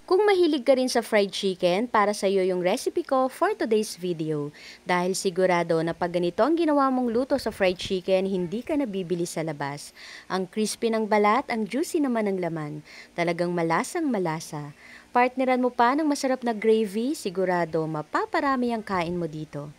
Kung mahilig ka rin sa fried chicken, para sa iyo yung recipe ko for today's video. Dahil sigurado na pag ganito ang ginawa mong luto sa fried chicken, hindi ka nabibili sa labas. Ang crispy ng balat, ang juicy naman ng laman. Talagang malasang malasa. Partneran mo pa ng masarap na gravy, sigurado mapaparami ang kain mo dito.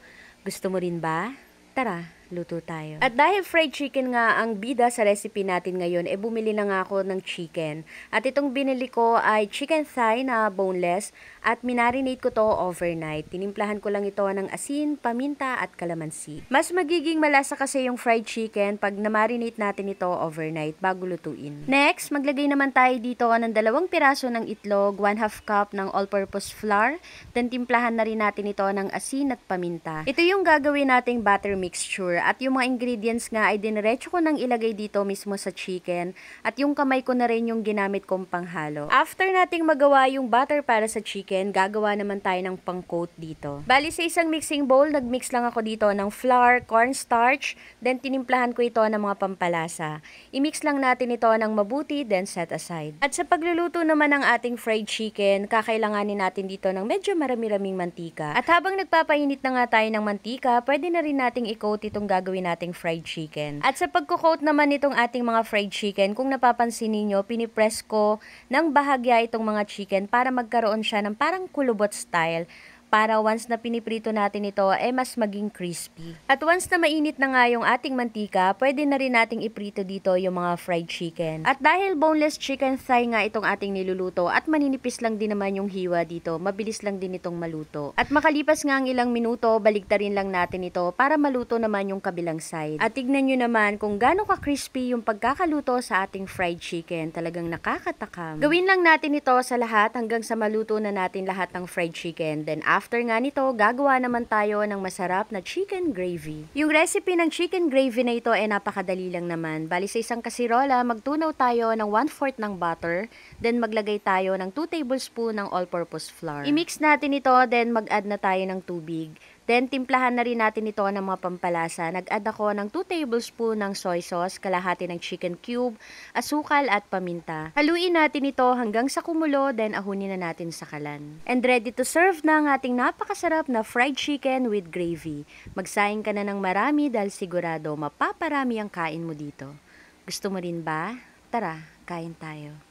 Gusto mo rin ba? Tara, luto tayo. At dahil fried chicken nga ang bida sa recipe natin ngayon, bumili na nga ako ng chicken. At itong binili ko ay chicken thigh na boneless at minarinate ko to overnight. Tinimplahan ko lang ito ng asin, paminta at kalamansi. Mas magiging malasa kasi yung fried chicken pag na-marinate natin ito overnight bago lutuin. Next, maglagay naman tayo dito ng 2 piraso ng itlog, 1/2 cup ng all-purpose flour, then timplahan na rin natin ito ng asin at paminta. Ito yung gagawin nating butter mixture at yung mga ingredients nga ay diniretso ko nang ilagay dito mismo sa chicken at yung kamay ko na rin yung ginamit kong panghalo. After nating magawa yung butter para sa chicken, gagawa naman tayo ng pang-coat dito. Bali sa isang mixing bowl, nagmix lang ako dito ng flour, cornstarch, then tinimplahan ko ito ng mga pampalasa. I-mix lang natin ito ng mabuti, then set aside. At sa pagluluto naman ng ating fried chicken, kakailanganin natin dito ng medyo marami-raming mantika. At habang nagpapainit na nga tayo ng mantika, pwede na rin nating i-coat itong gagawin nating fried chicken. At sa pagko-coat naman itong ating mga fried chicken, kung napapansin niyo, pinipress ko ng bahagya itong mga chicken para magkaroon siya ng parang kulubot style. Para once na piniprito natin ito, mas maging crispy. At once na mainit na nga yung ating mantika, pwede na rin nating iprito dito yung mga fried chicken. At dahil boneless chicken thigh nga itong ating niluluto at maninipis lang din naman yung hiwa dito, mabilis lang din itong maluto. At makalipas nga ang ilang minuto, baligtarin lang natin ito para maluto naman yung kabilang side. At tignan nyo naman kung gaano ka-crispy yung pagkakaluto sa ating fried chicken. Talagang nakakatakam. Gawin lang natin ito sa lahat hanggang sa maluto na natin lahat ng fried chicken. Then after nga nito, gagawa naman tayo ng masarap na chicken gravy. Yung recipe ng chicken gravy na ito ay napakadali lang naman. Bali sa isang kasirola, magtunaw tayo ng 1/4 ng butter, then maglagay tayo ng 2 tablespoon ng all-purpose flour. I-mix natin ito, then mag-add na tayo ng tubig. Then, timplahan na rin natin ito ng mga pampalasa. Nag-add ako ng 2 tablespoon ng soy sauce, kalahati ng chicken cube, asukal at paminta. Haluin natin ito hanggang sa kumulo, then ahunin na natin sa kalan. And ready to serve na ang ating napakasarap na fried chicken with gravy. Magsaing ka na ng marami dahil sigurado mapaparami ang kain mo dito. Gusto mo rin ba? Tara, kain tayo.